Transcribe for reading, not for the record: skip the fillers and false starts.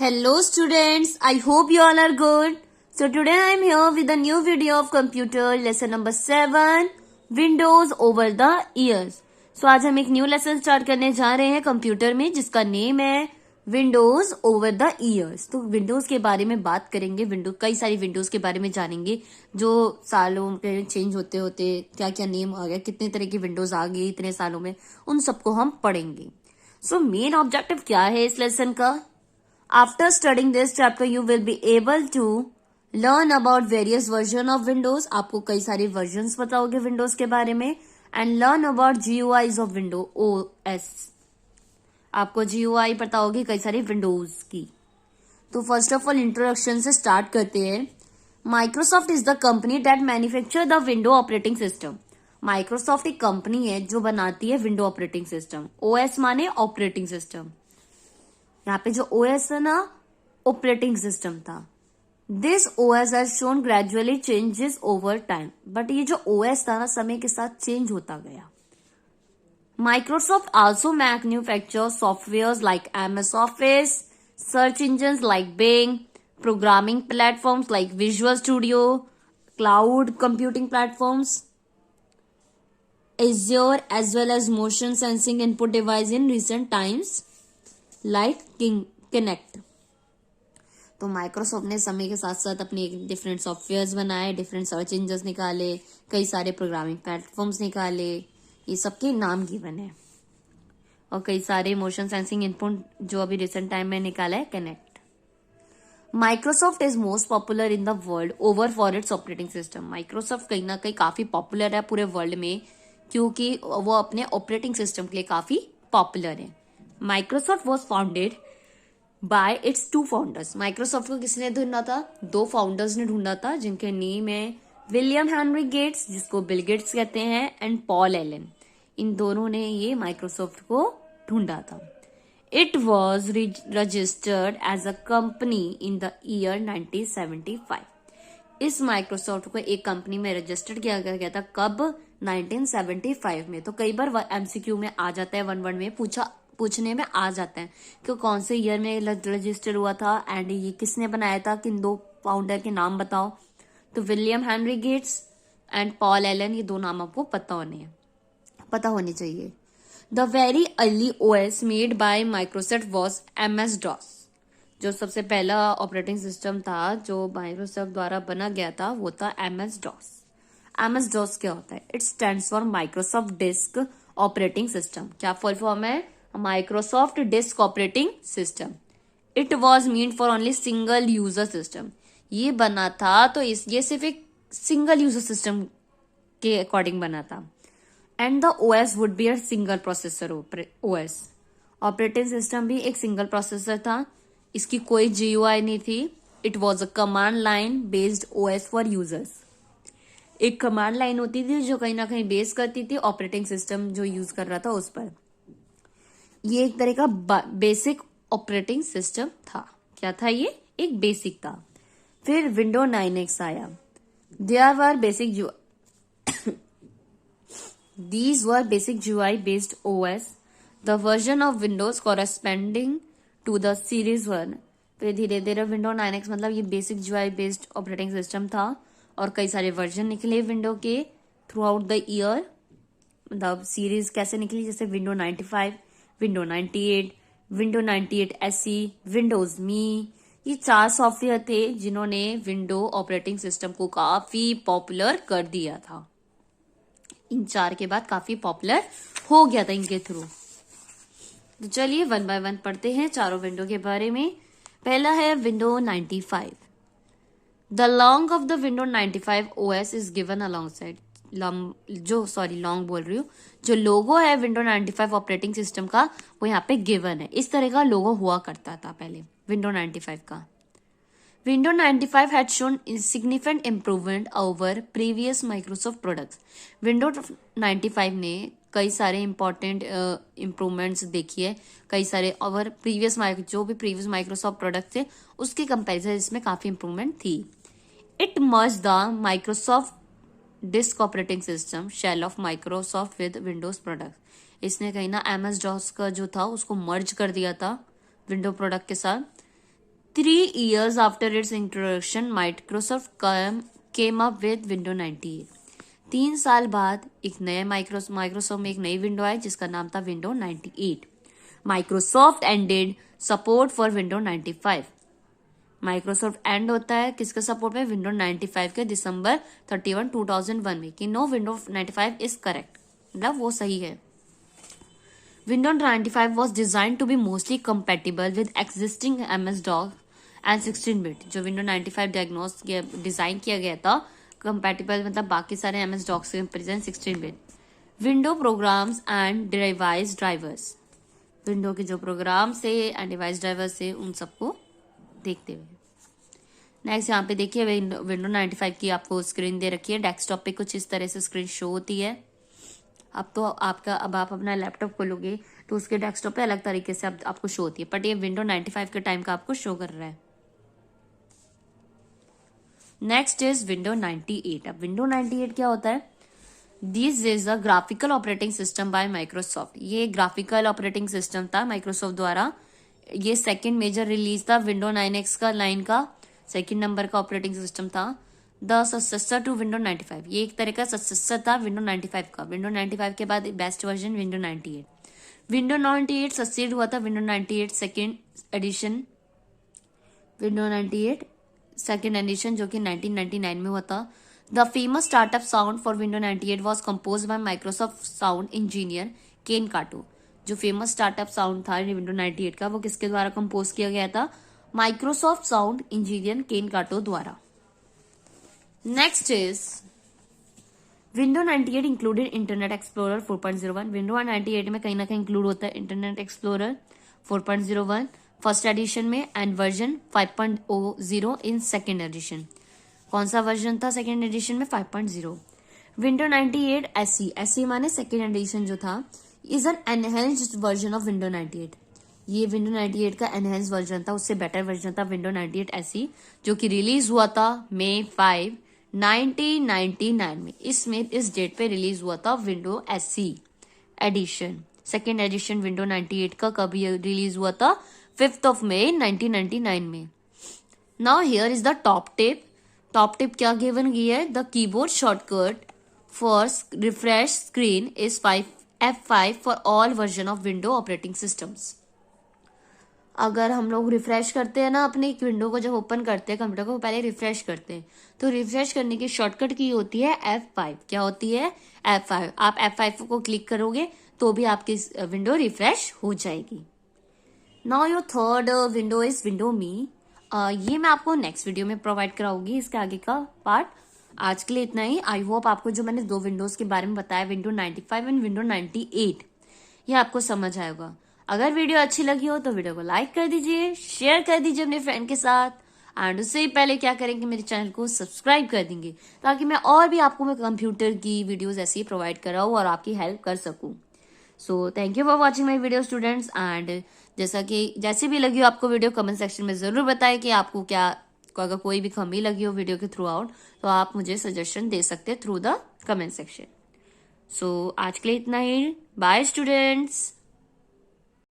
Hello students, I hope you all are good. So today I am here with a new video of computer lesson number 7 Windows over the years. So आज हम एक new lesson start करने जा रहे हैं computer में जिसका name है विंडोज ओवर द ईयर्स. तो विंडोज के बारे में बात करेंगे. विंडोज कई सारी विंडोज के बारे में जानेंगे जो सालों में चेंज होते होते क्या क्या नेम आ गया, कितने तरह की विंडोज आ गई इतने सालों में, उन सबको हम पढ़ेंगे. सो मेन ऑब्जेक्टिव क्या है इस लेसन का? After studying this chapter, you will be able to learn about various version of Windows. आपको कई सारे versions पता होंगे Windows के बारे में and learn about GUIs of Windows OS. आपको GUI पता होगी कई सारी Windows की. तो फर्स्ट ऑफ ऑल इंट्रोडक्शन से स्टार्ट करते हैं. Microsoft is the company that manufacture the window operating system. Microsoft एक कंपनी है जो बनाती है विंडो ऑपरेटिंग सिस्टम. OS माने ऑपरेटिंग सिस्टम. यहाँ पे जो OS है ना, ऑपरेटिंग सिस्टम था. This OS has shown gradually changes over time. But ये जो OS था ना, समय के साथ चेंज होता गया. Microsoft also manufacture software like MS office, search engine like Bing, programming platforms like visual studio, cloud computing platforms, Azure, as well as motion sensing input device in recent times like connect. तो Microsoft ने समय के साथ साथ अपने different softwares बनाए, different search engine निकाले, कई सारे प्रोग्रामिंग प्लेटफॉर्म्स निकाले, ये सबके नाम गिवन है. और कई सारे मोशन सेंसिंग इनपुट जो अभी रिसेंट टाइम में निकाला है, connect. Microsoft is most popular in the world over for its operating system. Microsoft कहीं ना कहीं काफी पॉपुलर है पूरे वर्ल्ड में क्योंकि वो अपने ऑपरेटिंग सिस्टम के लिए काफी पॉपुलर है. Microsoft was founded by it's 2 founders. Microsoft को किसने ढूंढा था? 2 फाउंडर्स ने ढूंढा था जिनके नेम है विलियम हेनरी गेट्स, जिसको बिल गेट्स कहते हैं, एंड पॉल एलन. इन दोनों ने ये माइक्रोसॉफ्ट को ढूंढा था. It was registered as a company in the year 1975. इस माइक्रोसॉफ्ट को एक कंपनी में रजिस्टर्ड किया गया था. कब? 1975 में. तो कई बार MCQ में आ जाता है, 1 में पूछने में आ जाता है कि कौन से ईयर में रजिस्टर हुआ था एंड ये किसने बनाया था, किन 2 फाउंडर के नाम बताओ. तो William Henry Gates and Paul Allen, ये 2 नाम आपको पता होने चाहिए. The very early OS made by Microsoft was MS-DOS. जो सबसे पहला ऑपरेटिंग सिस्टम था जो माइक्रोसॉफ्ट द्वारा बना गया था वो था MS-DOS. MS-DOS क्या होता है? It stands for Microsoft disk operating system. क्या फुल फॉर्म है? Microsoft disk operating system. It was mean for only single user system. ये बना था तो ये सिर्फ एक सिंगल यूजर सिस्टम के अकॉर्डिंग बना था. And the OS would be a single processor OS. Operating system भी एक सिंगल प्रोसेसर था. इसकी कोई GUI नहीं थी. It was a command line based OS for users. एक कमांड लाइन होती थी जो कहीं ना कहीं बेस करती थी ऑपरेटिंग सिस्टम जो यूज कर रहा था उस पर. ये एक तरह का बेसिक ऑपरेटिंग सिस्टम था. क्या था ये? एक बेसिक था. फिर विंडो 9X आया. There were basic these were basic GUI based OS. The version of Windows corresponding to the series 1. फिर धीरे धीरे विंडो 9X मतलब ये basic GUI based operating system था और कई सारे वर्जन निकले विंडो के थ्रू आउट द ईयर. मतलब सीरीज कैसे निकली? जैसे window 95, window 98, window 98 SE, Windows Me. ये 4 सॉफ्टवेयर थे जिन्होंने विंडो ऑपरेटिंग सिस्टम को काफी पॉपुलर कर दिया था. इन 4 के बाद काफी पॉपुलर हो गया था इनके थ्रू. तो चलिए 1 बाय 1 पढ़ते हैं चारों विंडो के बारे में. पहला है window 95. The long off the window 95 OS is given alongside. Long बोल रही हूँ, जो लोगो है विंडो 95 ऑपरेटिंग सिस्टम का वो यहाँ पे गिवन है. इस तरह का लोगो हुआ करता था पहले विंडो 95 का. Window 95 had shown significant improvement over previous Microsoft products. Window 95 ने कई सारे इंपॉर्टेंट इम्प्रूवमेंट्स देखी है, कई सारे ओवर प्रीवियस जो भी प्रीवियस माइक्रोसॉफ्ट प्रोडक्ट थे उसके कंपेरिजन इसमें काफी इंप्रूवमेंट थी. It merge the Microsoft disk operating system shell of Microsoft with Windows product. इसने कहीं ना MS-DOS का जो था उसको मर्ज कर दिया था विंडो प्रोडक्ट के साथ. 3 years after its introduction, Microsoft came up with Windows 98. 3 साल बाद एक नया माइक्रोसॉफ्ट में एक नई विंडो आई जिसका नाम था window 98. Microsoft ended support for window 95. Microsoft and होता है किसके सपोर्ट में? विंडो 95 के December 31, 2001 में कि नो विंडो 95 इज करेक्ट, मतलब वो सही है. Windows 95 was designed to be mostly compatible with existing MS-DOS and 16-bit. जो Windows 95 डिजाइन किया गया था compatible मतलब बाकी सारे MS-DOS के comparison 16-bit. Window programs and device drivers. Window के जो प्रोग्राम से एंड डिवाइस ड्राइवर से उन सबको देखते हुए. नेक्स्ट यहाँ पे देखिए विंडो 95 की आपको स्क्रीन दे रखी है. डेस्कटॉप पे कुछ इस तरह से स्क्रीन शो होती है. अब आप अपना लैपटॉप खोलोगे तो उसके डेस्कटॉप पे अलग तरीके से आपको शो होती है, बट ये विंडो 95 के टाइम का आपको शो कर रहा है. Next is window 98. अब विंडो 98 क्या होता है? This is a graphical operating system by Microsoft. ये ग्राफिकल ऑपरेटिंग सिस्टम था माइक्रोसॉफ्ट द्वारा. ये सेकेंड मेजर रिलीज था विंडो 9X का लाइन का सेकेंड नंबर का ऑपरेटिंग सिस्टम था. The successor to window 95. ये एक तरह का सक्सेसर था विंडो 95 का. विंडो 95 के बाद best version window 98. Window 98 succeed हुआ था window 98 second edition. Window 98 second edition जो कि 1999 में हुआ था. The famous startup sound for window 98 was compose by Microsoft sound engineer Ken Kato. जो फेमस स्टार्टअप साउंड था विंडो 98 का वो किसके द्वारा कंपोज किया गया था? माइक्रोसॉफ्ट साउंड इंजीनियर केन काटो द्वारा. Next is window 98 included internet explorer 4.01. Window 98 में कहीं ना कहीं इंक्लूड होता है इंटरनेट एक्सप्लोरर 4.01 फर्स्ट एडिशन में and version 5.0 in second edition. कौन सा वर्जन था सेकेंड एडिशन में? 5.0. विंडो 98 SE माने सेकेंड एडिशन जो था is an enhanced version of window 98. ये विंडो 98 का एनहेंस वर्जन था, उससे बेटर वर्जन था विंडो 98 SE जो कि रिलीज हुआ था May 5, 1999 में. इसमें इस डेट पे रिलीज हुआ था window SE edition. Second edition window 98 का कब रिलीज हुआ था? 5th of May 1999 में. Now here is the top tip. Top tip क्या गिवन गई है? The keyboard shortcut for refresh screen is F5 for all version of window operating systems. अगर हम लोग रिफ्रेश करते हैं ना अपनी विंडो को, जब ओपन करते हैं कंप्यूटर को पहले रिफ्रेश करते हैं, तो रिफ्रेश करने की शॉर्टकट की होती है F5. क्या होती है? F5. आप F5 को क्लिक करोगे तो भी आपकी विंडो रिफ्रेश हो जाएगी. Now your third window is window Me. ये मैं आपको नेक्स्ट वीडियो में प्रोवाइड कराऊंगी इसके आगे का पार्ट. आज के लिए इतना ही. आई होप आपको जो मैंने दो विंडोज के बारे में बताया विंडो 95 एंड विंडो 98 ये आपको समझ आएगा. अगर वीडियो अच्छी लगी हो तो वीडियो को लाइक कर दीजिए, शेयर कर दीजिए अपने फ्रेंड के साथ एंड उससे पहले क्या करेंगे मेरे चैनल को सब्सक्राइब कर देंगे ताकि मैं और भी आपको मैं कंप्यूटर की वीडियोस ऐसे ही प्रोवाइड कराऊं और आपकी हेल्प कर सकूं. So thank you for watching my video students. And जैसे भी लगी हो आपको वीडियो कमेंट सेक्शन में जरूर बताएं कि आपको क्या अगर कोई भी कमी लगी हो वीडियो के थ्रू आउट तो आप मुझे सजेशन दे सकते हैं थ्रू द कमेंट सेक्शन. सो आज के लिए इतना ही. Bye students.